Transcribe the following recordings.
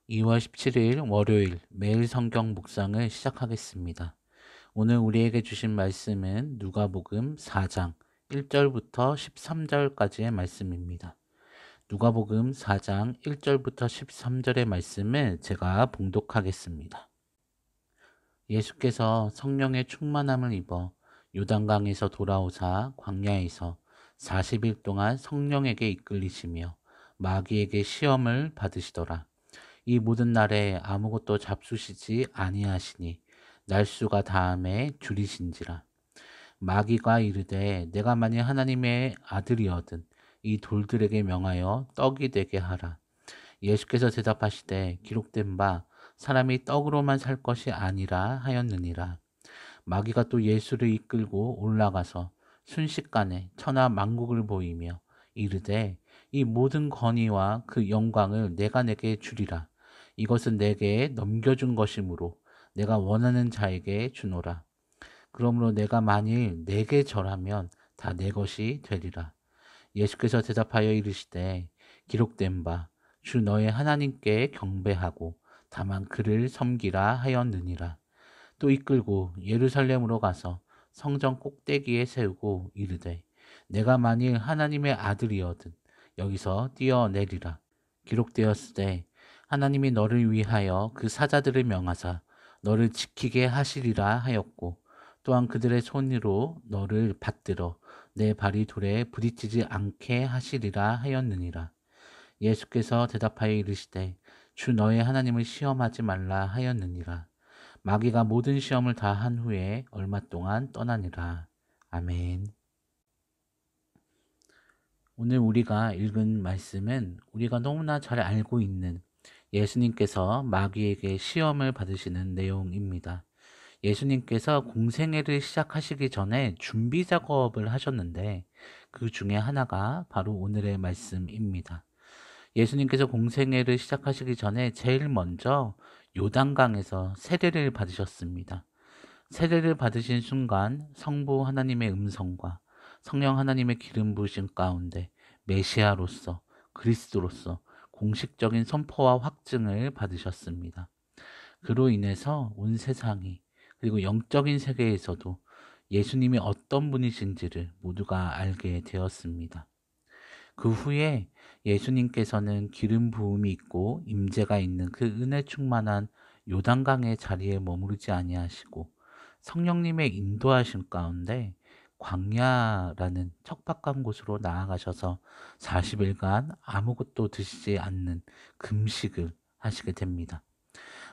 2월 17일 월요일 매일 성경 묵상을 시작하겠습니다. 오늘 우리에게 주신 말씀은 누가복음 4장 1절부터 13절까지의 말씀입니다. 누가복음 4장 1절부터 13절의 말씀을 제가 봉독하겠습니다. 예수께서 성령의 충만함을 입어 요단강에서 돌아오사 광야에서 40일 동안 성령에게 이끌리시며 마귀에게 시험을 받으시더라. 이 모든 날에 아무것도 잡수시지 아니하시니 날수가 다함에 줄이신지라. 마귀가 이르되 내가 만일 하나님의 아들이거든 이 돌들에게 명하여 떡이 되게 하라. 예수께서 대답하시되 기록된 바 사람이 떡으로만 살 것이 아니라 하였느니라. 마귀가 또 예수를 이끌고 올라가서 순식간에 천하 만국을 보이며 이르되 이 모든 권위와 그 영광을 내가 내게 주리라. 이것은 내게 넘겨준 것이므로 내가 원하는 자에게 주노라. 그러므로 내가 만일 내게 절하면 다 내 것이 되리라. 예수께서 대답하여 이르시되 기록된 바 주 너의 하나님께 경배하고 다만 그를 섬기라 하였느니라. 또 이끌고 예루살렘으로 가서 성전 꼭대기에 세우고 이르되 내가 만일 하나님의 아들이거든 여기서 뛰어내리라. 기록되었으되 하나님이 너를 위하여 그 사자들을 명하사 너를 지키게 하시리라 하였고 또한 그들의 손으로 너를 받들어 내 발이 돌에 부딪히지 않게 하시리라 하였느니라. 예수께서 대답하여 이르시되 주 너의 하나님을 시험하지 말라 하였느니라. 마귀가 모든 시험을 다 한 후에 얼마 동안 떠나니라. 아멘. 오늘 우리가 읽은 말씀은 우리가 너무나 잘 알고 있는 예수님께서 마귀에게 시험을 받으시는 내용입니다. 예수님께서 공생애를 시작하시기 전에 준비 작업을 하셨는데 그 중에 하나가 바로 오늘의 말씀입니다. 예수님께서 공생애를 시작하시기 전에 제일 먼저 요단강에서 세례를 받으셨습니다. 세례를 받으신 순간 성부 하나님의 음성과 성령 하나님의 기름 부으심 가운데 메시아로서 그리스도로서 공식적인 선포와 확증을 받으셨습니다. 그로 인해서 온 세상이 그리고 영적인 세계에서도 예수님이 어떤 분이신지를 모두가 알게 되었습니다. 그 후에 예수님께서는 기름 부음이 있고 임재가 있는 그 은혜 충만한 요단강의 자리에 머무르지 아니하시고 성령님의 인도하심 가운데 광야라는 척박한 곳으로 나아가셔서 40일간 아무것도 드시지 않는 금식을 하시게 됩니다.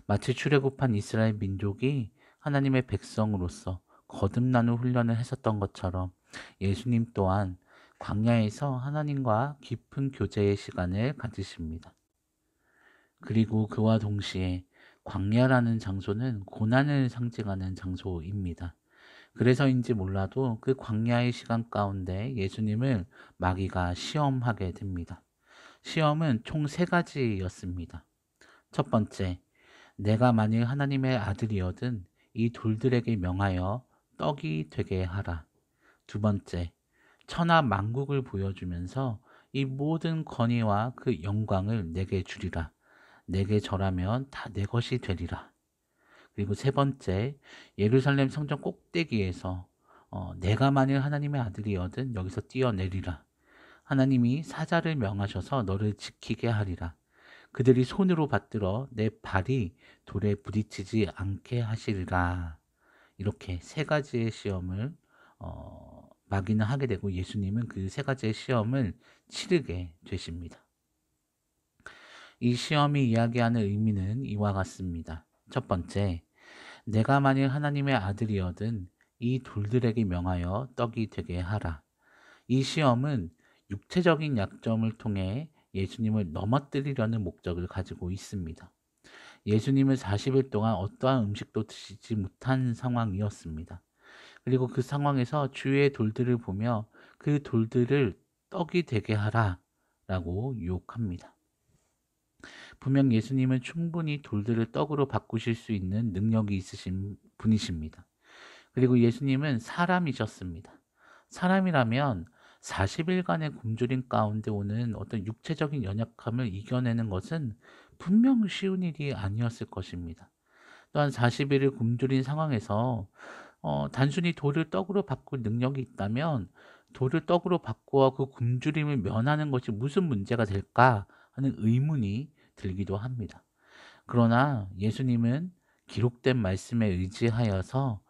마치 출애굽한 이스라엘 민족이 하나님의 백성으로서 거듭나는 훈련을 했었던 것처럼 예수님 또한 광야에서 하나님과 깊은 교제의 시간을 가지십니다. 그리고 그와 동시에 광야라는 장소는 고난을 상징하는 장소입니다. 그래서인지 몰라도 그 광야의 시간 가운데 예수님을 마귀가 시험하게 됩니다. 시험은 총 3가지였습니다. 첫 번째, 내가 만일 하나님의 아들이거든 이 돌들에게 명하여 떡이 되게 하라. 두 번째, 천하 만국을 보여주면서 이 모든 권위와 그 영광을 내게 주리라. 내게 절하면 다 내 것이 되리라. 그리고 세 번째, 예루살렘 성전 꼭대기에서 내가 만일 하나님의 아들이거든 여기서 뛰어내리라. 하나님이 사자를 명하셔서 너를 지키게 하리라. 그들이 손으로 받들어 내 발이 돌에 부딪히지 않게 하시리라. 이렇게 3가지의 시험을 마귀는 하게 되고 예수님은 그 3가지의 시험을 치르게 되십니다. 이 시험이 이야기하는 의미는 이와 같습니다. 첫 번째, 내가 만일 하나님의 아들이거든 이 돌들에게 명하여 떡이 되게 하라. 이 시험은 육체적인 약점을 통해 예수님을 넘어뜨리려는 목적을 가지고 있습니다. 예수님은 40일 동안 어떠한 음식도 드시지 못한 상황이었습니다. 그리고 그 상황에서 주위의 돌들을 보며 그 돌들을 떡이 되게 하라 라고 유혹합니다. 분명 예수님은 충분히 돌들을 떡으로 바꾸실 수 있는 능력이 있으신 분이십니다. 그리고 예수님은 사람이셨습니다. 사람이라면 40일간의 굶주림 가운데 오는 어떤 육체적인 연약함을 이겨내는 것은 분명 쉬운 일이 아니었을 것입니다. 또한 40일을 굶주린 상황에서 단순히 돌을 떡으로 바꿀 능력이 있다면 돌을 떡으로 바꾸어 그 굶주림을 면하는 것이 무슨 문제가 될까 하는 의문이 들기도 합니다. 그러나 예수님은 기록된 말씀에 의지하여서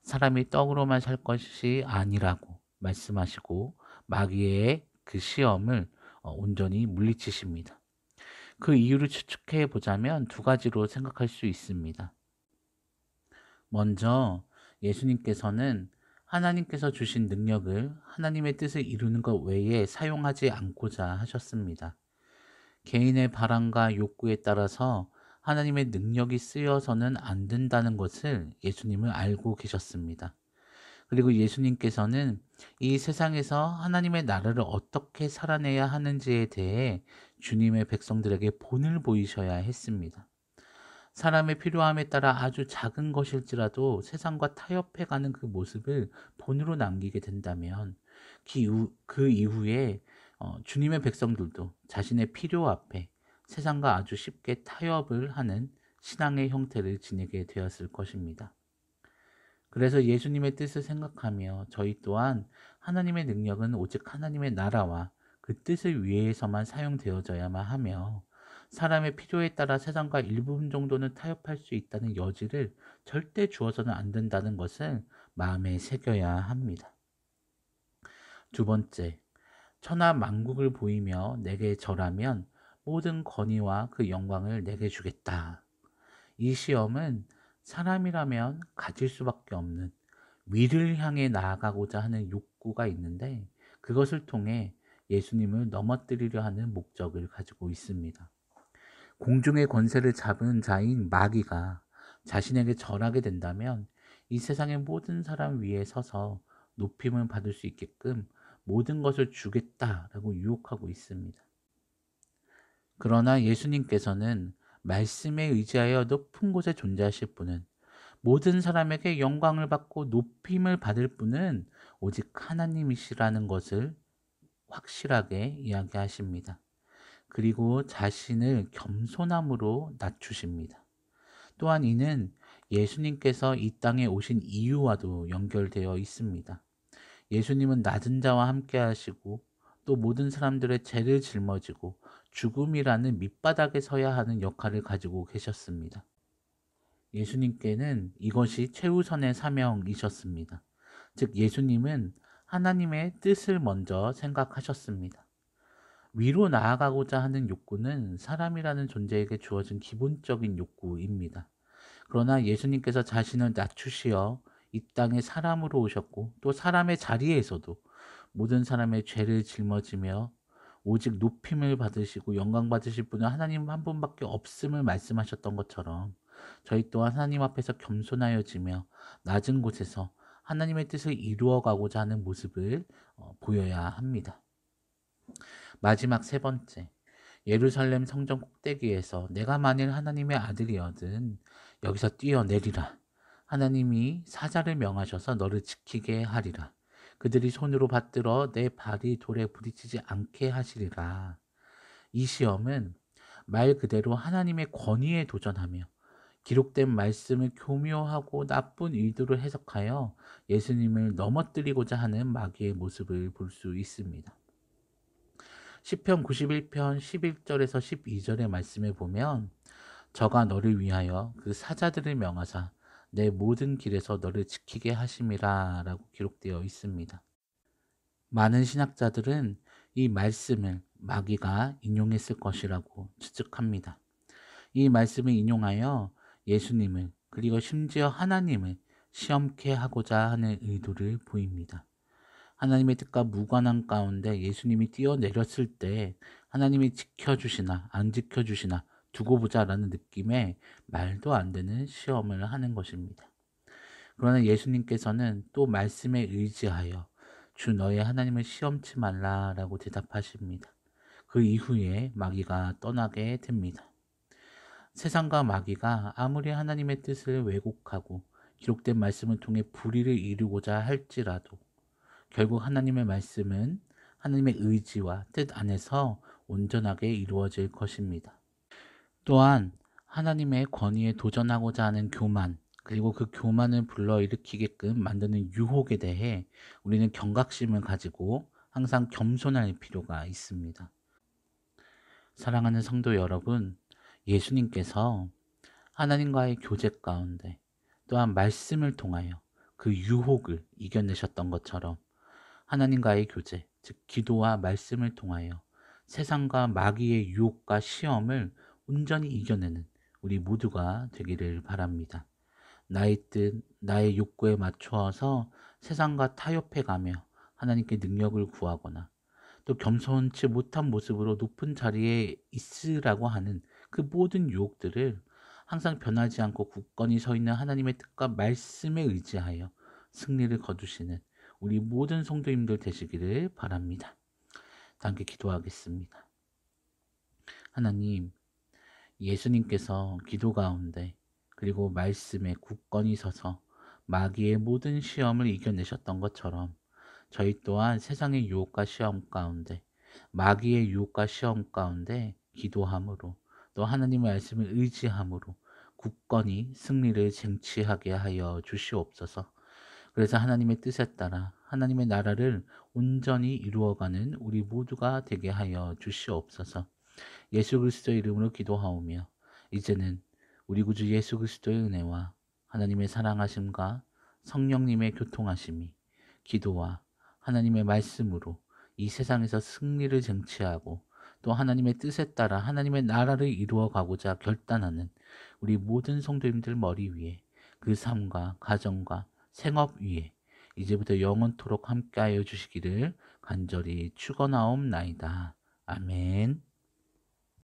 사람이 떡으로만 살 것이 아니라고 말씀하시고 마귀의 그 시험을 온전히 물리치십니다. 그 이유를 추측해 보자면 두 가지로 생각할 수 있습니다. 먼저 예수님께서는 하나님께서 주신 능력을 하나님의 뜻을 이루는 것 외에 사용하지 않고자 하셨습니다. 개인의 바람과 욕구에 따라서 하나님의 능력이 쓰여서는 안 된다는 것을 예수님은 알고 계셨습니다. 그리고 예수님께서는 이 세상에서 하나님의 나라를 어떻게 살아내야 하는지에 대해 주님의 백성들에게 본을 보이셔야 했습니다. 사람의 필요함에 따라 아주 작은 것일지라도 세상과 타협해가는 그 모습을 본으로 남기게 된다면 그 이후에 주님의 백성들도 자신의 필요 앞에 세상과 아주 쉽게 타협을 하는 신앙의 형태를 지니게 되었을 것입니다. 그래서 예수님의 뜻을 생각하며 저희 또한 하나님의 능력은 오직 하나님의 나라와 그 뜻을 위해서만 사용되어져야만 하며 사람의 필요에 따라 세상과 일부분 정도는 타협할 수 있다는 여지를 절대 주어서는 안 된다는 것을 마음에 새겨야 합니다. 두 번째, 천하 만국을 보이며 내게 절하면 모든 권위와 그 영광을 내게 주겠다. 이 시험은 사람이라면 가질 수밖에 없는 위를 향해 나아가고자 하는 욕구가 있는데 그것을 통해 예수님을 넘어뜨리려 하는 목적을 가지고 있습니다. 공중의 권세를 잡은 자인 마귀가 자신에게 절하게 된다면 이 세상의 모든 사람 위에 서서 높임을 받을 수 있게끔 모든 것을 주겠다라고 유혹하고 있습니다. 그러나 예수님께서는 말씀에 의지하여 높은 곳에 존재하실 분은 모든 사람에게 영광을 받고 높임을 받을 분은 오직 하나님이시라는 것을 확실하게 이야기하십니다. 그리고 자신을 겸손함으로 낮추십니다. 또한 이는 예수님께서 이 땅에 오신 이유와도 연결되어 있습니다. 예수님은 낮은 자와 함께 하시고 또 모든 사람들의 죄를 짊어지고 죽음이라는 밑바닥에 서야 하는 역할을 가지고 계셨습니다. 예수님께는 이것이 최우선의 사명이셨습니다. 즉 예수님은 하나님의 뜻을 먼저 생각하셨습니다. 위로 나아가고자 하는 욕구는 사람이라는 존재에게 주어진 기본적인 욕구입니다. 그러나 예수님께서 자신을 낮추시어 이 땅에 사람으로 오셨고 또 사람의 자리에서도 모든 사람의 죄를 짊어지며 오직 높임을 받으시고 영광 받으실 분은 하나님 한 분밖에 없음을 말씀하셨던 것처럼 저희 또한 하나님 앞에서 겸손하여지며 낮은 곳에서 하나님의 뜻을 이루어가고자 하는 모습을 보여야 합니다. 마지막 세 번째, 예루살렘 성전 꼭대기에서 내가 만일 하나님의 아들이거든 여기서 뛰어내리라. 하나님이 사자를 명하셔서 너를 지키게 하리라. 그들이 손으로 받들어 내 발이 돌에 부딪히지 않게 하시리라. 이 시험은 말 그대로 하나님의 권위에 도전하며 기록된 말씀을 교묘하고 나쁜 의도로 해석하여 예수님을 넘어뜨리고자 하는 마귀의 모습을 볼 수 있습니다. 시편 91편 11절에서 12절의 말씀에 보면 저가 너를 위하여 그 사자들을 명하사 내 모든 길에서 너를 지키게 하심이라 라고 기록되어 있습니다. 많은 신학자들은 이 말씀을 마귀가 인용했을 것이라고 추측합니다. 이 말씀을 인용하여 예수님을 그리고 심지어 하나님을 시험케 하고자 하는 의도를 보입니다. 하나님의 뜻과 무관한 가운데 예수님이 뛰어내렸을 때 하나님이 지켜주시나 안 지켜주시나 두고 보자라는 느낌에 말도 안 되는 시험을 하는 것입니다. 그러나 예수님께서는 또 말씀에 의지하여 주 너의 하나님을 시험치 말라라고 대답하십니다. 그 이후에 마귀가 떠나게 됩니다. 세상과 마귀가 아무리 하나님의 뜻을 왜곡하고 기록된 말씀을 통해 불의를 이루고자 할지라도 결국 하나님의 말씀은 하나님의 의지와 뜻 안에서 온전하게 이루어질 것입니다. 또한 하나님의 권위에 도전하고자 하는 교만, 그리고 그 교만을 불러일으키게끔 만드는 유혹에 대해 우리는 경각심을 가지고 항상 겸손할 필요가 있습니다. 사랑하는 성도 여러분, 예수님께서 하나님과의 교제 가운데 또한 말씀을 통하여 그 유혹을 이겨내셨던 것처럼 하나님과의 교제, 즉 기도와 말씀을 통하여 세상과 마귀의 유혹과 시험을 온전히 이겨내는 우리 모두가 되기를 바랍니다. 나의 뜻, 나의 욕구에 맞추어서 세상과 타협해가며 하나님께 능력을 구하거나 또 겸손치 못한 모습으로 높은 자리에 있으라고 하는 그 모든 유혹들을 항상 변하지 않고 굳건히 서 있는 하나님의 뜻과 말씀에 의지하여 승리를 거두시는 우리 모든 성도님들 되시기를 바랍니다. 함께 기도하겠습니다. 하나님, 예수님께서 기도 가운데 그리고 말씀에 굳건히 서서 마귀의 모든 시험을 이겨내셨던 것처럼 저희 또한 세상의 유혹과 시험 가운데 마귀의 유혹과 시험 가운데 기도함으로 또 하나님의 말씀을 의지함으로 굳건히 승리를 쟁취하게 하여 주시옵소서. 그래서 하나님의 뜻에 따라 하나님의 나라를 온전히 이루어가는 우리 모두가 되게 하여 주시옵소서. 예수 그리스도의 이름으로 기도하오며 이제는 우리 구주 예수 그리스도의 은혜와 하나님의 사랑하심과 성령님의 교통하심이 기도와 하나님의 말씀으로 이 세상에서 승리를 쟁취하고 또 하나님의 뜻에 따라 하나님의 나라를 이루어 가고자 결단하는 우리 모든 성도님들 머리 위에 그 삶과 가정과 생업 위에 이제부터 영원토록 함께하여 주시기를 간절히 축원하옵나이다. 아멘.